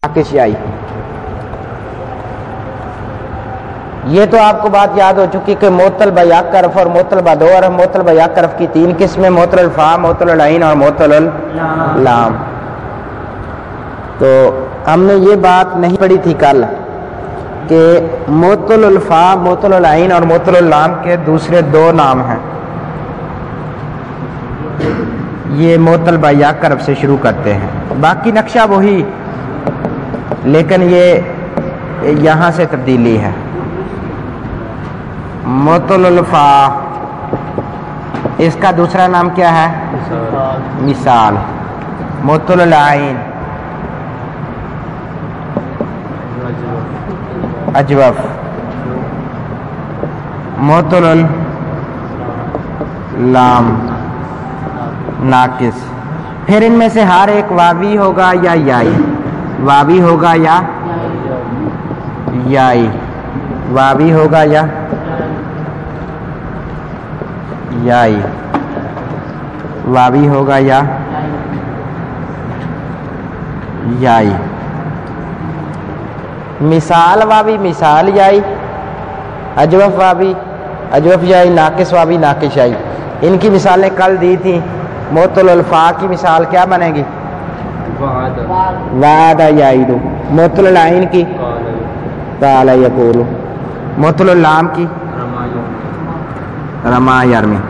ناقشیائی. یہ تو آپ کو بات یاد ہو چکی کہ معطل بیاکرف اور معطل بدور. معطل بیاکرف کی 3 قسمیں: معطل الفا، معطل العین اور معطل اللام. تو ہم نے یہ بات نہیں پڑھی تھی کل کہ معطل الفا، معطل العین اور معطل اللام کے دوسرے 2 نام ہیں. یہ معطل بیاکرف سے شروع کرتے ہیں، باقی نقشہ وہی، لیکن یہ یہاں سے تبدیلی ہے. معطل الفا، اس کا دوسرا نام کیا ہے؟ مثال. معطل العین اجوف. معطل اللام ناقص. پھر ان میں سے ہر ایک واوی ہوگا یا یائی. واوی ہوگا یا یائی. واوی ہوگا یا یائی. واوی ہوگا یا یائی. مثال واوی، مثال یائی. اجوف واوی، اجوف یائی. ناقص واوی، ناقص یائی. ان کی مثالیں کل دی تھیں. معطل الفا کی مثال کیا بنے گی؟ وعد یعید. معطل العین کی قال یقول. معطل اللام کی رما یرمی.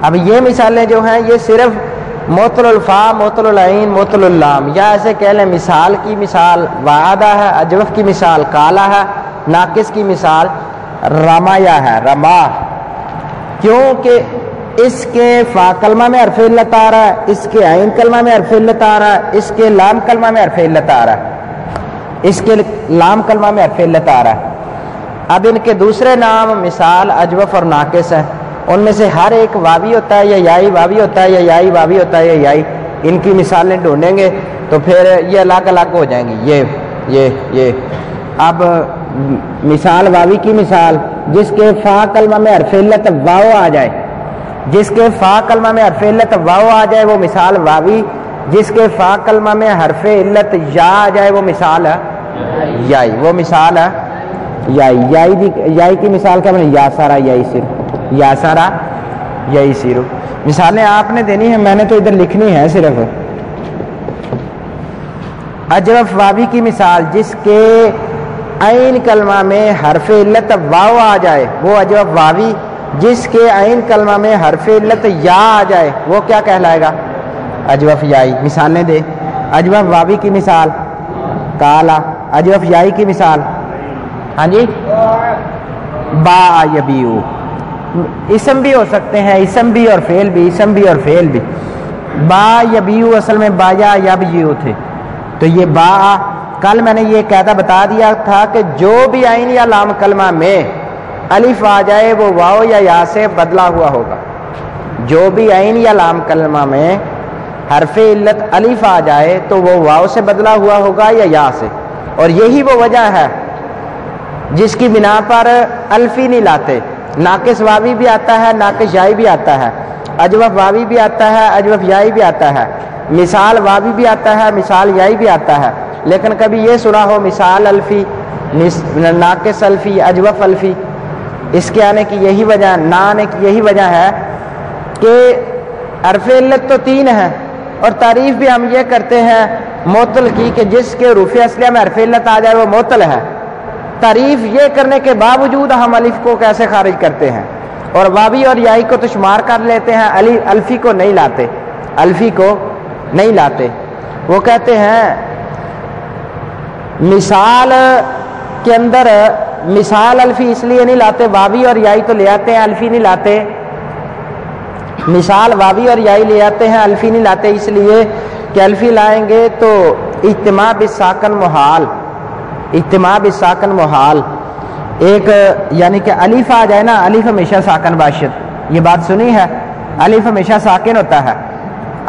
اب یہ مثالیں جو ہیں یہ صرف معطل الفا، معطل العین، معطل اللام، یا ایسے کہہ لیں مثال کی مثال وعدہ ہے، اجوف کی مثال کالا ہے، ناقص کی مثال رمایا ہے، رما. کیونکہ اس کے فا کلمہ میں حرف علت آ رہا ہے، اس کے عین کلمہ میں حرف علت آ رہا ہے، اس کے لام کلمہ میں حرف علت آ رہا ہے، اس کے لام کلمہ میں حرف علت آ رہا ہے. اب ان کے دوسرے نام مثال، اجوف اور ناقص ہیں. ان میں سے ہر ایک واوی ہوتا ہے یا یائی واوی ہوتا ہے، یا یائی واوی ہوتا ہے یا یائی. ان کی مثالیں ڈھونڈیں گے تو پھر یہ الگ الگ ہو جائیں گی. یہ اب مثال واوی کی مثال جس کے فا کلمہ میں حرف علت واو آ جائے، جس کے فا کلمہ میں حرف علت واو آ جائے وہ مثال واوی. جس کے فا کلمہ میں حرف علت یا آ جائے وہ مثال ہے یائی. وہ مثال ہے یائی. یائی کی مثال کیا بنے؟ یا سارا یائی سر. یا سارا یائی سیرو. مثالیں آپ نے دینی ہیں، میں نے تو ادھر لکھنی ہے صرف. اجوف واوی کی مثال جس کے عین کلمہ میں حرف علت واو آ جائے وہ اجوف واوی. جس کے عین کلمہ میں حرف علت یا آ جائے وہ کیا کہلائے گا؟ اجوف یائی. مثالیں دے. اجوف واوی کی مثال کالا. اجوف یائی کی مثال ہاں جی با یبیو. اسم بھی ہو سکتے ہیں، اسم بھی اور فعل بھی، اسم بھی اور فعل بھی. با یبیو اصل میں بایا یبیو تھے. تو یہ با، کل میں نے یہ قاعدہ بتا دیا تھا کہ جو بھی عین یا لام کلمہ میں الف آ جائے وہ واو یا یا سے بدلا ہوا ہوگا. جو بھی عین یا لام کلمہ میں حرف علت الف آ جائے تو وہ واو سے بدلا ہوا ہوگا یا سے. اور یہی وہ وجہ ہے جس کی بنا پر الفی نہیں لاتے. ناقص واوی بھی آتا ہے، ناقص یائی بھی آتا ہے، اجوف واوی بھی آتا ہے، اجوف یائی بھی آتا ہے، مثال واوی بھی آتا ہے، مثال یائی بھی آتا ہے. لیکن کبھی یہ سنا ہو مثال الفی، ناقص الفی، اجوف الفی؟ اس کے آنے کی یہی وجہ، نہ آنے کی یہی وجہ ہے کہ حرف علت تو 3 ہیں اور تعریف بھی ہم یہ کرتے ہیں معطل کی کہ جس کے حروف اصلیہ میں حرف علت آ جائے وہ معطل ہے. تعریف یہ کرنے کے باوجود ہم الف کو کیسے خارج کرتے ہیں اور واوی اور یائی کو تو شمار کر لیتے ہیں، الفی کو نہیں لاتے. الفی کو نہیں لاتے. وہ کہتے ہیں مثال کے اندر مثال الفی اس لیے نہیں لاتے، واوی اور یائی تو لے آتے ہیں، الفی نہیں لاتے. مثال واوی اور یائی لے آتے ہیں، الفی نہیں لاتے، اس لیے کہ الفی لائیں گے تو اجتماع بالساکن محال. اجتماع بالساکن محال. ایک یعنی کہ الف آ جائے نا، الف ہمیشہ ساکن باشد. یہ بات سنی ہے؟ الف ہمیشہ ساکن ہوتا ہے،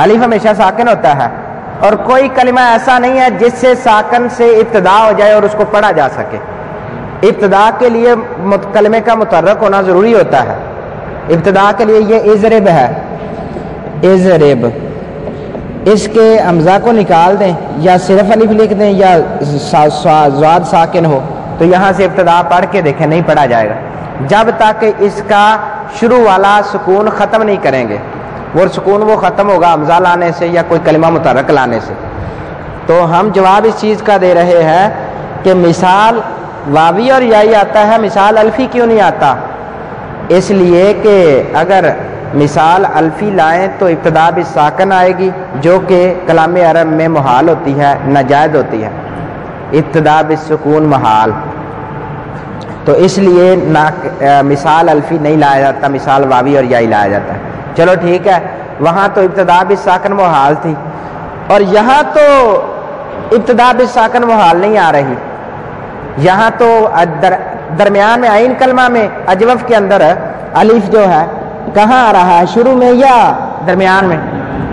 الف ہمیشہ ساکن ہوتا ہے. اور کوئی کلمہ ایسا نہیں ہے جس سے ساکن سے ابتدا ہو جائے اور اس کو پڑھا جا سکے. ابتدا کے لیے کلمے کا متحرک ہونا ضروری ہوتا ہے. ابتدا کے لیے یہ اضرب ہے، اضرب اس کے حمزہ کو نکال دیں یا صرف الف لکھ دیں یا زاد ساکن ہو تو یہاں سے ابتدا پڑھ کے دیکھیں نہیں پڑھا جائے گا جب تک اس کا شروع والا سکون ختم نہیں کریں گے. وہ سکون وہ ختم ہوگا حمزہ لانے سے یا کوئی کلمہ متحرک لانے سے. تو ہم جواب اس چیز کا دے رہے ہیں کہ مثال واوی اور یائی آتا ہے, مثال الفی کیوں نہیں آتا؟ اس لیے کہ اگر مثال الفی لائیں تو ابتدا بھی ساکن آئے گی جو کہ کلام عرب میں محال ہوتی ہے, ناجائز ہوتی ہے, ابتدا بھی سکون محال. تو اس لیے مثال الفی نہیں لایا جاتا, مثال واوی اور یائی لایا جاتا ہے. چلو ٹھیک ہے, وہاں تو ابتدا بھی ساکن محال تھی اور یہاں تو ابتدا بھی ساکن محال نہیں آ رہی. یہاں تو درمیان میں عین کلمہ میں اجوف کے اندر الف جو ہے کہاں آ رہا ہے, شروع میں یا درمیان میں؟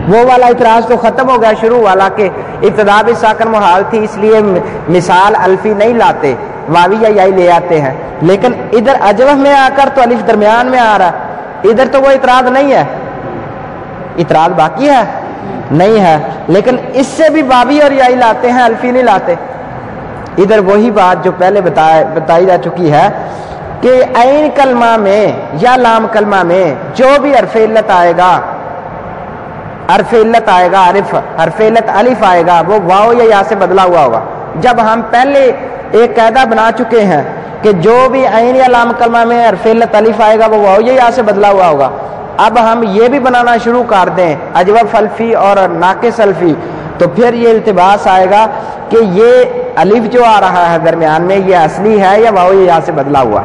وہ والا اعتراض تو ختم ہو گیا شروع والا کہ ابتدا بھی ساکن محال تھی اس لیے مثال الفی نہیں لاتے, واوی یا یائی لے آتے ہیں. لیکن ادھر اجوف میں آ کر تو الف درمیان میں آ رہا, ادھر تو وہ اعتراض نہیں ہے. اعتراض باقی ہے نہیں ہے, لیکن اس سے بھی واوی اور یائی لاتے ہیں, الفی نہیں لاتے. ادھر وہی بات جو پہلے بتائی جا چکی ہے کہ عین کلمہ میں یا لام کلمہ میں جو بھی حرف علت آئے گا, حرف علت آئے گا, حرف علت الف آئے گا, وہ واو یا یا سے بدلا ہوا ہوگا. جب ہم پہلے ایک قاعدہ بنا چکے ہیں کہ جو بھی عین یا لام کلمہ میں حرف علت الف آئے گا وہ واو یا یا سے بدلا ہوا ہوگا. اب ہم یہ بھی بنانا شروع کر دیں اجوف الفی اور ناقص الفی تو پھر یہ التباس آئے گا کہ یہ الف جو آ رہا ہے درمیان میں یہ اصلی ہے یا واو یا سے بدلا ہوا,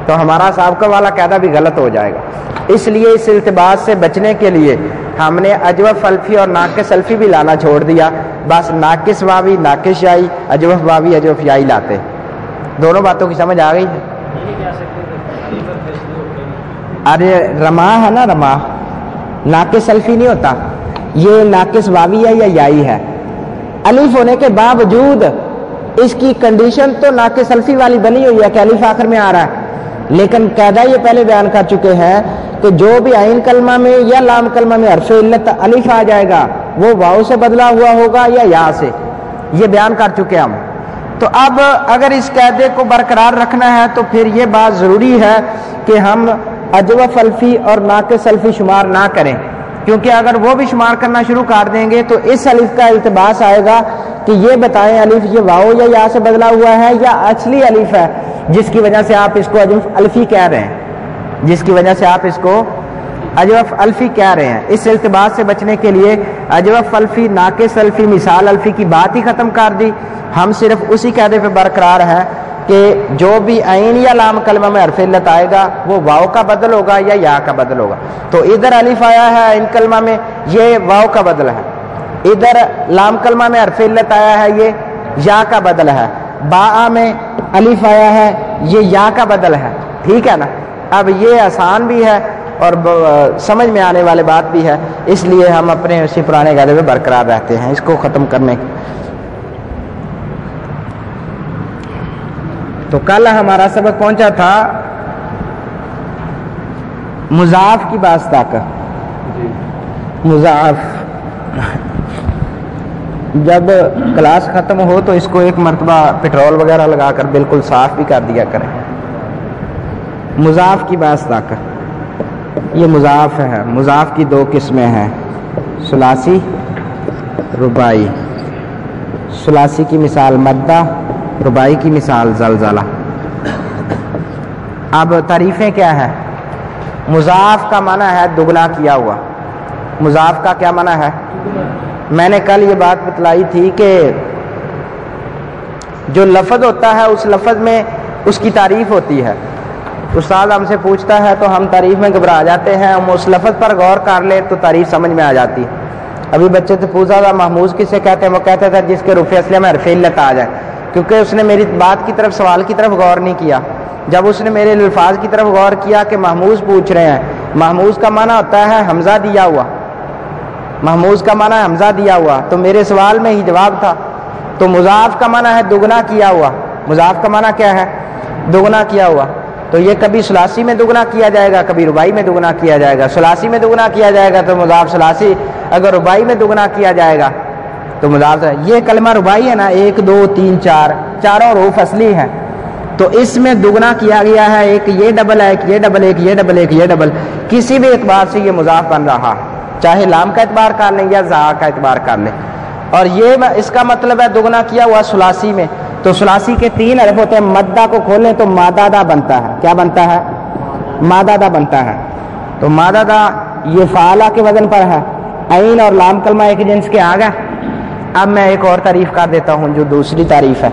تو ہمارا سابقہ والا قاعدہ بھی غلط ہو جائے گا. اس لیے اس التباس سے بچنے کے لیے ہم نے اجوف الفی اور ناقص الفی بھی لانا چھوڑ دیا, بس ناقص واوی ناقص یائی, اجوف واوی اجوف یائی لاتے. دونوں باتوں کی سمجھ آ گئی؟ ارے رما ہے نا, رما ناقص الفی نہیں ہوتا, یہ ناقص واوی ہے یا یائی ہے. الف ہونے کے باوجود اس کی کنڈیشن تو ناقص الفی والی بنی ہوئی ہے کہ الف آخر میں آ رہا ہے, لیکن قاعدہ یہ پہلے بیان کر چکے ہیں کہ جو بھی عین کلمہ میں یا لام کلمہ میں حرف علت الف آ جائے گا وہ واو سے بدلا ہوا ہوگا یا یا سے, یہ بیان کر چکے ہم. تو اب اگر اس قاعدے کو برقرار رکھنا ہے تو پھر یہ بات ضروری ہے کہ ہم اجوف الفی اور ناقص الفی شمار نہ کریں, کیونکہ اگر وہ بھی شمار کرنا شروع کر دیں گے تو اس الف کا التباس آئے گا کہ یہ بتائیں الف یہ واو یا یا سے بدلا ہوا ہے یا اصلی الف ہے جس کی وجہ سے آپ اس کو اجوف الفی کہہ رہے ہیں, جس کی وجہ سے آپ اس کو اجوف الفی کہہ رہے ہیں. اس التباس سے بچنے کے لیے اجوف الفی ناقص الفی مثال الفی کی بات ہی ختم کر دی. ہم صرف اسی قاعدے پہ برقرار ہے کہ جو بھی عین یا لام کلمہ میں حرف علت آئے گا وہ واو کا بدل ہوگا یا یا کا بدل ہوگا. تو ادھر الف آیا ہے عین کلمہ میں, یہ واو کا بدل ہے. ادھر لام کلمہ میں حرف علت آیا ہے, یہ یا کا بدل ہے. باء میں الف آیا ہے, یہ یا کا بدل ہے. ٹھیک ہے نا. اب یہ آسان بھی ہے اور سمجھ میں آنے والے بات بھی ہے, اس لیے ہم اپنے اسی پرانے قاعدے پہ برقرار رہتے ہیں اس کو ختم کرنے کی. تو کل ہمارا سبق پہنچا تھا مضاف کی بات تک. مضاف جب کلاس ختم ہو تو اس کو ایک مرتبہ پٹرول وغیرہ لگا کر بالکل صاف بھی کر دیا کریں. مضاف کی بات تک یہ مضاف ہے. مضاف کی دو قسمیں ہیں, ثلاثی رباعی. ثلاثی کی مثال مدہ, رباعی کی مثال زلزلہ. اب تعریفیں کیا ہے؟ مضاف کا معنی ہے دگنا کیا ہوا. مضاف کا کیا معنی ہے؟ میں نے کل یہ بات بتلائی تھی کہ جو لفظ ہوتا ہے اس لفظ میں اس کی تعریف ہوتی ہے. استاد ہم سے پوچھتا ہے تو ہم تعریف میں گھبرا جاتے ہیں, ہم اس لفظ پر غور کر لیں تو تعریف سمجھ میں آ جاتی ہے. ابھی بچے سے پوچھا تھا محموز کسے کہتے ہیں, وہ کہتا تھا جس کے رفع اصلیہ میں حرف علت آ جائے, کیونکہ اس نے میری بات کی طرف سوال کی طرف غور نہیں کیا. جب اس نے میرے الفاظ کی طرف غور کیا کہ محموز پوچھ رہے ہیں, محموز کا معنی ہوتا ہے حمزہ دیا ہوا, محموز کا معنی ہے حمزہ دیا ہوا, تو میرے سوال میں ہی جواب تھا. تو مضاف کا معنی ہے دگنا کیا ہوا. مضاف کا معنی کیا ہے؟ دگنا کیا ہوا. تو یہ کبھی ثلاثی میں دگنا کیا جائے گا, کبھی رباعی میں دگنا کیا جائے گا. ثلاثی میں دگنا کیا جائے گا تو مضاف ثلاثی, اگر رباعی میں دگنا کیا جائے گا تو مضاف ہے. یہ کلمہ رباعی ہے نا، 1 2 3 4 چاروں حروف اصلی ہیں، تو اس میں دگنا کیا گیا ہے، ایک یہ ڈبل ہے، ایک یہ ڈبل، ایک یہ ڈبل، ایک یہ ڈبل. کسی بھی اعتبار سے یہ مضاف بن رہا، چاہے لام کا اعتبار کر لیں یا زا کا اعتبار کر لیں. اور یہ اس کا مطلب ہے دگنا کیا ہوا ثلاثی میں، تو ثلاثی کے 3 حرف ہوتے ہیں. مدہ کو کھولیں تو مادادا بنتا ہے. کیا بنتا ہے؟ مادادا بنتا ہے. تو مادادا یہ فعالہ کے وزن پر ہے. عین اور لام کلمہ ایک جنس کے آ گئے. اب میں ایک اور تعریف کر دیتا ہوں جو دوسری تعریف ہے.